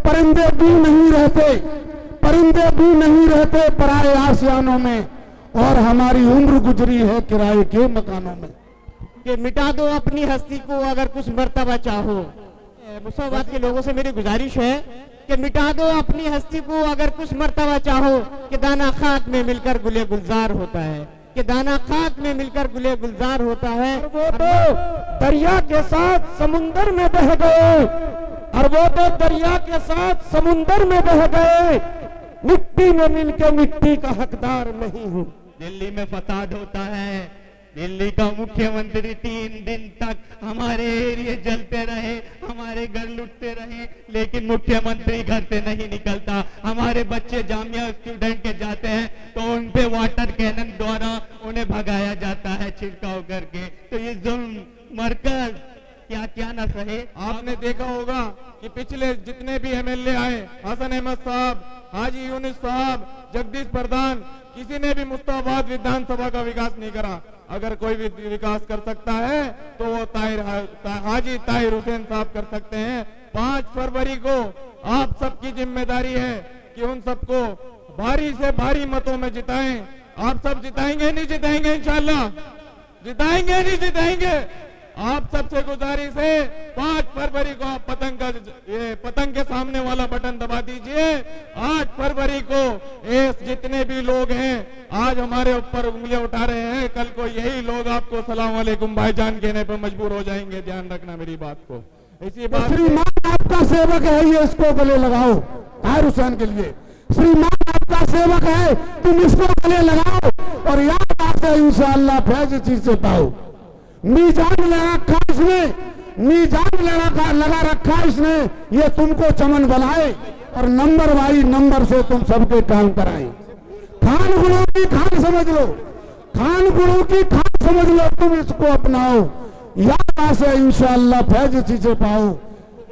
परिंदे भी नहीं रहते, परिंदे भी नहीं रहते पराए आशियानों में, और हमारी उम्र गुजरी है किराए के मकानों में। कि मिटा दो अपनी हस्ती को अगर कुछ मर्तबा चाहो। मुसलमान के लोगों से मेरी गुजारिश है कि मिटा दो अपनी हस्ती को अगर कुछ मर्तबा चाहो, कि दाना खाक में मिलकर गुले गुलजार होता है, कि दाना खाक में मिलकर गुले गुलजार होता है। और वो तो दरिया के साथ समुंदर में बह गए, और वो तो दरिया के साथ समुंदर में बह गए, मिट्टी में मिलके मिट्टी का हकदार नहीं हूँ। दिल्ली में फसाद होता है, दिल्ली का मुख्यमंत्री 3 दिन तक हमारे एरिया जलते रहे, हमारे घर लुटते रहे, लेकिन मुख्यमंत्री घर से नहीं निकलता। हमारे बच्चे जामिया स्टूडेंट के जाते हैं तो उन पे वाटर कैनन द्वारा उन्हें भगाया जाता है छिड़काव करके। तो ये जुल्म मरकज क्या क्या न सहे। आपने देखा होगा कि पिछले जितने भी एमएलए आए, हसन अहमद साहब, हाजी यूनिस साहब, जगदीश प्रधान, किसी ने भी मुस्ताबाद विधानसभा का विकास नहीं करा। अगर कोई भी विकास कर सकता है तो वो हाजी ताहिर हुसैन साहब कर सकते हैं। 5 फरवरी को आप सबकी जिम्मेदारी है कि उन सबको भारी से भारी मतों में जिताएं। आप सब जिताएंगे नहीं जिताएंगे? इंशाल्लाह जिताएंगे नहीं जिताएंगे? आप सबसे गुजारिश है 5 फरवरी को आप पतंग के सामने वाला बटन दबा दीजिए। 8 फरवरी को जितने भी लोग हैं आज हमारे ऊपर उंगलियां उठा रहे हैं, कल को यही लोग आपको सलाम वालेकुम भाईजान कहने पर मजबूर हो जाएंगे। ध्यान रखना मेरी बात को। इसी बात श्रीमान आपका सेवक है, ये इसको गले लगाओ ताहिर हुसैन के लिए। श्रीमान आपका सेवक है, तुम इसको गले लगाओ और याद आते इंशाअल्लाह फैज चीज से पाओ। मीजान लगा रखा इसने, मीजान लगा रखा इसने, ये तुमको चमन बनाए और नंबर वाई नंबर से तुम सबके काम कराए। खान गुरु की खान समझ लो, खान गुरु की खान समझ लो, तुम इसको अपनाओ, याद से इंशाअल्लाह फैज चीजें पाओ।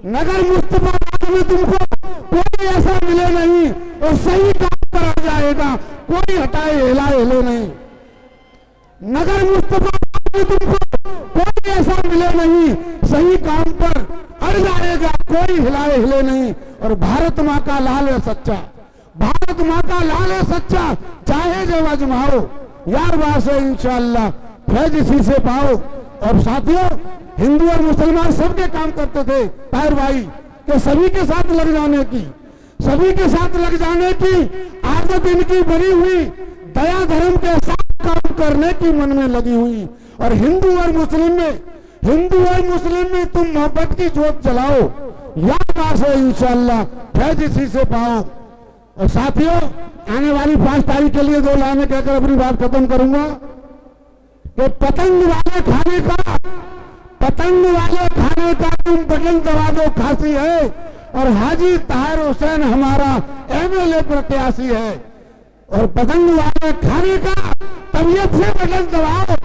नगर मुस्तफा में तुमको कोई ऐसा मिले नहीं और सही काम पर आ जाएगा, कोई हटाए हिलाए हिले नहीं। नगर मुस्तफा में तुमको कोई ऐसा मिले नहीं, सही काम पर अड़ जाएगा, कोई हिलाए हिले नहीं। और भारत माँ का लाल है सच्चा, भारत माँ का लाल है सच्चा, चाहे जो आजमाओ, यार बात है इंशाअल्लाह फैज इसी से पाओ। और साथियों, हिंदू और मुसलमान सबके काम करते थे ताहिर भाई, कि सभी के साथ लग जाने की, सभी के साथ लग जाने की आदत इनकी बनी हुई, दया धर्म के साथ काम करने की मन में लगी हुई। और हिंदू और मुस्लिम में, हिंदू और मुस्लिम में तुम मोहब्बत की जोत जलाओ, याद आसे इंशाअल्लाह फैज इसी से पाओ। और साथियों, आने वाली 5 तारीख के लिए 2 लाइनें कहकर अपनी बात खत्म करूंगा कि पतंग वाले खाने का, पतंग वाले खाने का तुम बटन दबा दो खांसी है, और हाजी ताहिर हुसैन हमारा एमएलए प्रत्याशी है। और पतंग वाले खाने का तबीयत से बटन दबाओ,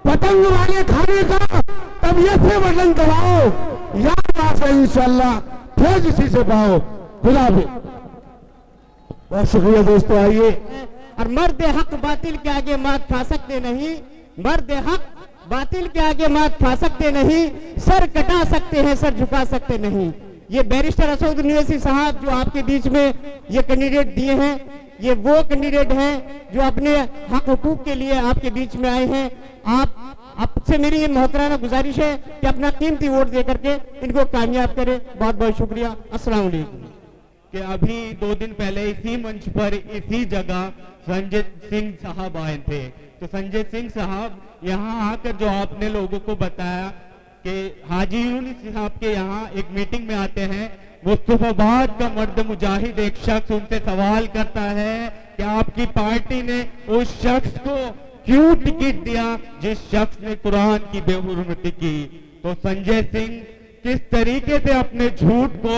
पतंग वाले खाने का तबीयत से बटन दबाओ, याद आसे इंशाअल्लाह फैज इसी से पाओ। खुदा हाफिज़। बहुत शुक्रिया दोस्तों। आइए। और मर्द हक बातिल के आगे मात खा सकते नहीं, मर्द हक बातिल के आगे मात खा सकते नहीं, सर कटा सकते हैं सर झुका सकते नहीं। ये बैरिस्टर असद निवेसी साहब जो आपके बीच में ये कैंडिडेट दिए हैं, ये वो कैंडिडेट हैं जो अपने हक हुकूक के लिए आपके बीच में आए हैं। आपसे मेरी ये मोहतराना गुजारिश है कि अपना कीमती वोट दे करके इनको कामयाब करें। बहुत बहुत शुक्रिया। अस्सलाम वालेकुम। कि अभी 2 दिन पहले इसी मंच पर इसी जगह संजय सिंह साहब आए थे। तो संजय सिंह साहब यहाँ आकर जो आपने लोगों को बताया कि हाजी यूनिस साहब के यहाँ एक मीटिंग में आते हैं, मुस्तफाबाद का मर्द मुजाहिद एक शख्स उनसे सवाल करता है कि आपकी पार्टी ने उस शख्स को क्यों टिकट दिया जिस शख्स ने कुरान की बेहुरमती की। तो संजय सिंह किस तरीके से अपने झूठ को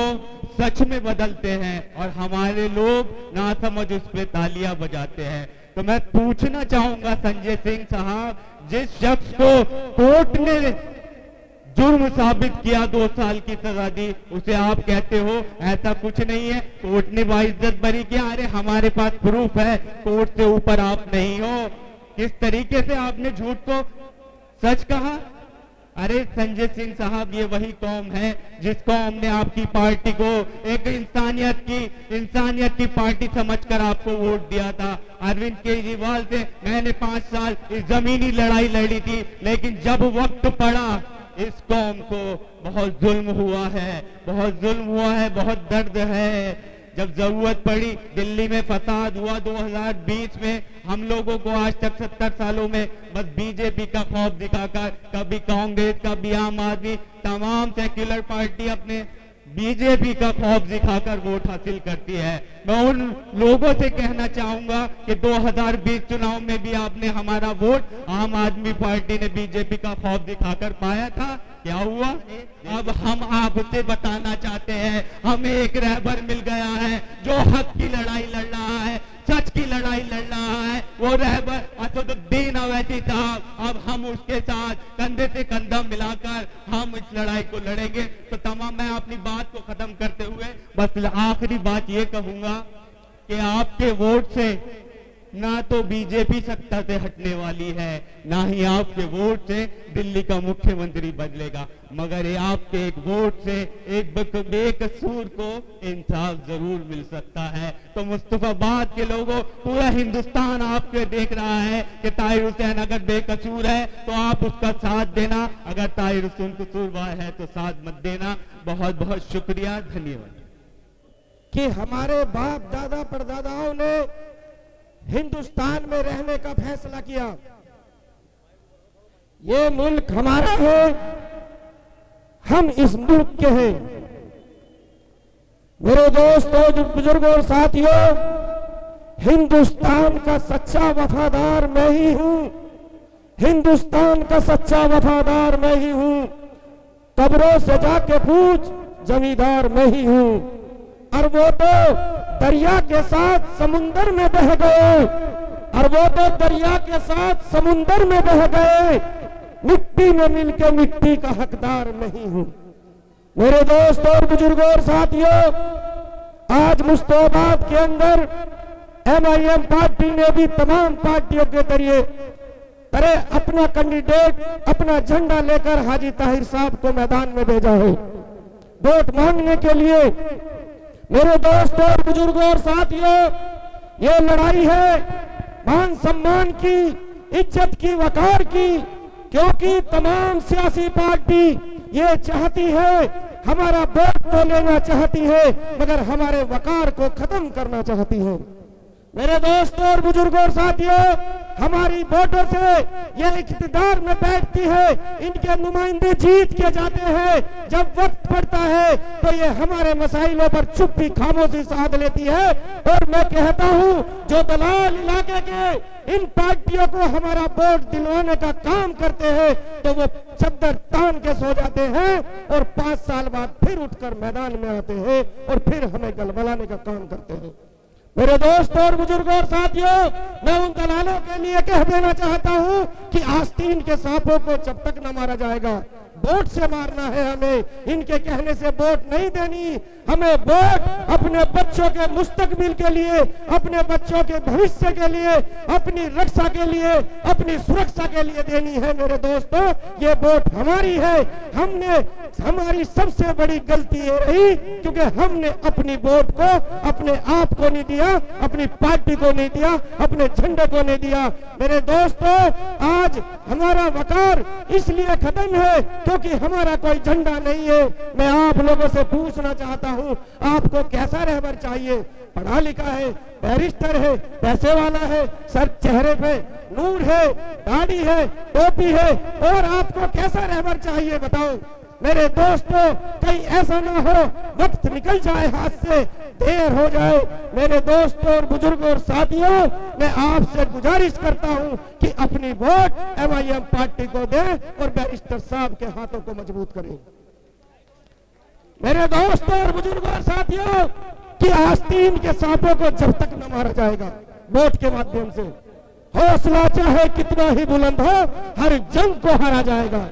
सच में बदलते हैं और हमारे लोग ना समझ उस पे तालियां बजाते हैं। तो मैं पूछना चाहूंगा संजय सिंह साहब, जिस शख्स को कोर्ट ने जुर्म साबित किया 2 साल की सजा दी, उसे आप कहते हो ऐसा कुछ नहीं है, कोर्ट ने बाइज्जत बरी किया। अरे हमारे पास प्रूफ है, कोर्ट से ऊपर आप नहीं हो। किस तरीके से आपने झूठ को सच कहा। अरे संजय सिंह साहब, ये वही कौम है जिस कौम ने आपकी पार्टी को एक इंसानियत की पार्टी समझकर आपको वोट दिया था। अरविंद केजरीवाल से मैंने 5 साल इस जमीनी लड़ाई लड़ी थी, लेकिन जब वक्त पड़ा इस कौम को बहुत जुल्म हुआ है, बहुत दर्द है। जब जरूरत पड़ी, दिल्ली में फसाद हुआ 2020 में, हम लोगों को आज तक 70 सालों में बस बीजेपी का खौफ दिखाकर, कभी कांग्रेस, कभी आम आदमी, तमाम सेक्युलर पार्टी अपने बीजेपी का खौफ दिखाकर वोट हासिल करती है। मैं उन लोगों से कहना चाहूंगा कि 2020 चुनाव में भी आपने हमारा वोट आम आदमी पार्टी ने बीजेपी का खौफ दिखाकर पाया था। क्या हुआ? अब हम आपसे बताना चाहते हैं, हमें एक रहबर मिल गया है जो हक की लड़ाई लड़ रहा है, सच की लड़ाई लड़ रहा है। वो रहबर असदुद्दीन अवैसी साहब। अब हम उसके साथ कंधे से कंधा मिलाकर हम इस लड़ाई को लड़ेंगे। तो तमाम मैं अपनी बात को खत्म करते हुए बस आखिरी बात ये कहूंगा कि आपके वोट से ना तो बीजेपी सत्ता से हटने वाली है, ना ही आपके वोट से दिल्ली का मुख्यमंत्री बदलेगा, मगर ये आपके एक वोट से एक बेकसूर को इंसाफ जरूर मिल सकता है। तो मुस्तफाबाद के लोगों, पूरा हिंदुस्तान आपके देख रहा है कि ताहिर हुसैन अगर बेकसूर है तो आप उसका साथ देना, अगर ताहिर हुसैन कसूरवार है तो साथ मत देना। बहुत बहुत शुक्रिया, धन्यवाद। कि हमारे बाप दादा परदादाओं ने हिंदुस्तान में रहने का फैसला किया। ये मुल्क हमारा है, हम इस मुल्क के हैं। मेरे दोस्तों, बुजुर्गों और साथियों, हिंदुस्तान का सच्चा वफादार मैं ही हूं। हिंदुस्तान का सच्चा वफादार मैं ही हूं। कब्रों से जाके पूछ, जमींदार मैं ही हूं। और वो तो दरिया के साथ समुंदर में बह गए, और वो तो दरिया के साथ समुंदर में बह गए, मिट्टी में मिलके मिट्टी का हकदार नहीं हूं। मेरे दोस्तों और बुजुर्गों और साथियों, आज मुस्तफाबाद के अंदर MIM पार्टी ने भी तमाम पार्टियों के तरह अपना कैंडिडेट, अपना झंडा लेकर हाजी ताहिर साहब को मैदान में भेजा है वोट मांगने के लिए। मेरे दोस्तों और बुजुर्गों और साथियों, ये लड़ाई है मान सम्मान की, इज्जत की, वकार की, क्योंकि तमाम सियासी पार्टी ये चाहती है, हमारा वोट तो लेना चाहती है, मगर हमारे वकार को खत्म करना चाहती है। मेरे दोस्तों और बुजुर्गों और साथियों, हमारी वोटों से ये इख्तिदार में बैठती है, इनके नुमाइंदे जीत के जाते हैं। जब वक्त पड़ता है तो ये हमारे मसाइलों पर चुप्पी खामोशी साध लेती है। और मैं कहता हूं, जो दलाल इलाके के इन पार्टियों को हमारा वोट दिलवाने का काम करते हैं, तो वो चद्दर तान के सो जाते हैं और 5 साल बाद फिर उठकर मैदान में आते हैं और फिर हमें गलबलाने का काम करते हैं। मेरे दोस्तों और बुजुर्गों और साथियों, मैं उन दलालों के लिए कह देना चाहता हूं कि आस्तीन के सांपों को जब तक न मारा जाएगा, वोट से मारना है हमें। इनके कहने से वोट नहीं देनी, हमें वोट अपने बच्चों के मुस्तकबिल के लिए, अपने बच्चों के भविष्य के लिए, अपनी रक्षा के लिए, अपनी सुरक्षा के लिए देनी है। मेरे दोस्तों, ये वोट हमारी है। हमारी सबसे बड़ी गलती ये रही क्योंकि हमने अपनी वोट को अपने आप को नहीं दिया, अपनी पार्टी को नहीं दिया, अपने झंडे को नहीं दिया। मेरे दोस्तों, आज हमारा वकार इसलिए खत्म है क्योंकि हमारा कोई झंडा नहीं है। मैं आप लोगों से पूछना चाहता हूं, आपको कैसा रहबर चाहिए? पढ़ा लिखा है, बैरिस्टर है, पैसे वाला है, सर चेहरे पे नूर है, दाढ़ी है, टोपी है, और आपको कैसा रहबर चाहिए बताओ? मेरे दोस्तों, कहीं ऐसा ना हो वक्त निकल जाए हाथ से, देर हो जाए। मेरे दोस्तों और बुजुर्गों और साथियों, मैं आपसे गुजारिश करता हूं कि अपनी वोट MIM पार्टी को दें और बैरिस्टर साहब के हाथों को मजबूत करें। मेरे दोस्तों और बुजुर्गों और साथियों, कि आस्तीन के सांपों को जब तक न मारा जाएगा वोट के माध्यम से, हौसला चाहे कितना ही बुलंद हो, हर जंग को हारा जाएगा।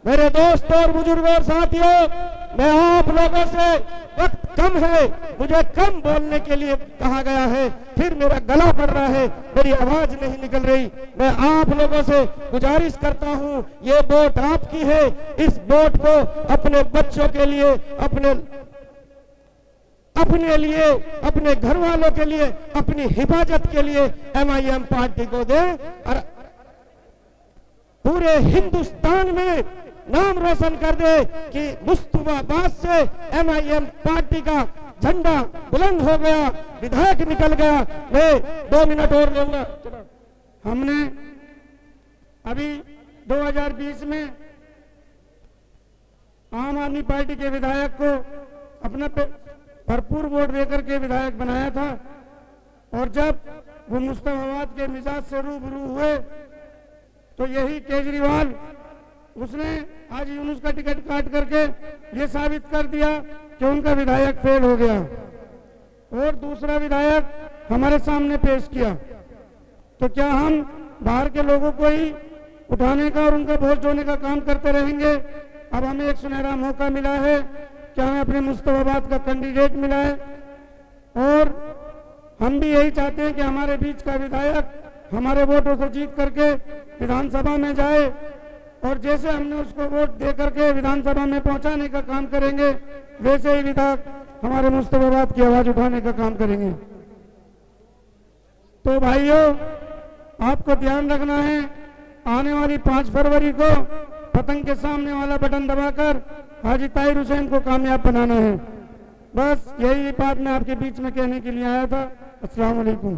मेरे दोस्तों और बुजुर्गों और साथियों, मैं आप लोगों से, वक्त कम है, मुझे कम बोलने के लिए कहा गया है, फिर मेरा गला पड़ रहा है, मेरी आवाज नहीं निकल रही। मैं आप लोगों से गुजारिश करता हूं, ये वोट आपकी है, इस वोट को अपने बच्चों के लिए, अपने लिए, अपने घर वालों के लिए, अपनी हिफाजत के लिए MIM पार्टी को दें और पूरे हिंदुस्तान में नाम रोशन कर दे कि मुस्तफाबाद से MIM पार्टी का झंडा बुलंद हो गया, विधायक निकल गया। मैं 2 मिनट और लूंगा। हमने अभी 2020 में आम आदमी पार्टी के विधायक को अपना भरपूर वोट देकर के विधायक बनाया था, और जब वो मुस्तफाबाद के मिजाज से रूबरू हुए तो यही केजरीवाल, उसने आज यूनुस का टिकट काट करके ये साबित कर दिया कि उनका विधायक फेल हो गया, और दूसरा विधायक हमारे सामने पेश किया। तो क्या हम बाहर के लोगों को ही उठाने का और उनका बोझ ढोने का काम करते रहेंगे? अब हमें एक सुनहरा मौका मिला है कि हमें अपने मुस्तफाबाद का कैंडिडेट मिला है, और हम भी यही चाहते हैं कि हमारे बीच का विधायक हमारे वोटों से जीत करके विधानसभा में जाए, और जैसे हमने उसको वोट दे करके विधानसभा में पहुंचाने का काम करेंगे, वैसे ही विधायक हमारे मुस्तफाबाद की आवाज उठाने का काम करेंगे। तो भाइयों, आपको ध्यान रखना है, आने वाली 5 फरवरी को पतंग के सामने वाला बटन दबाकर हाजी ताहिर हुसैन को कामयाब बनाना है। बस यही बात मैं आपके बीच में कहने के लिए आया था। अस्सलाम वालेकुम।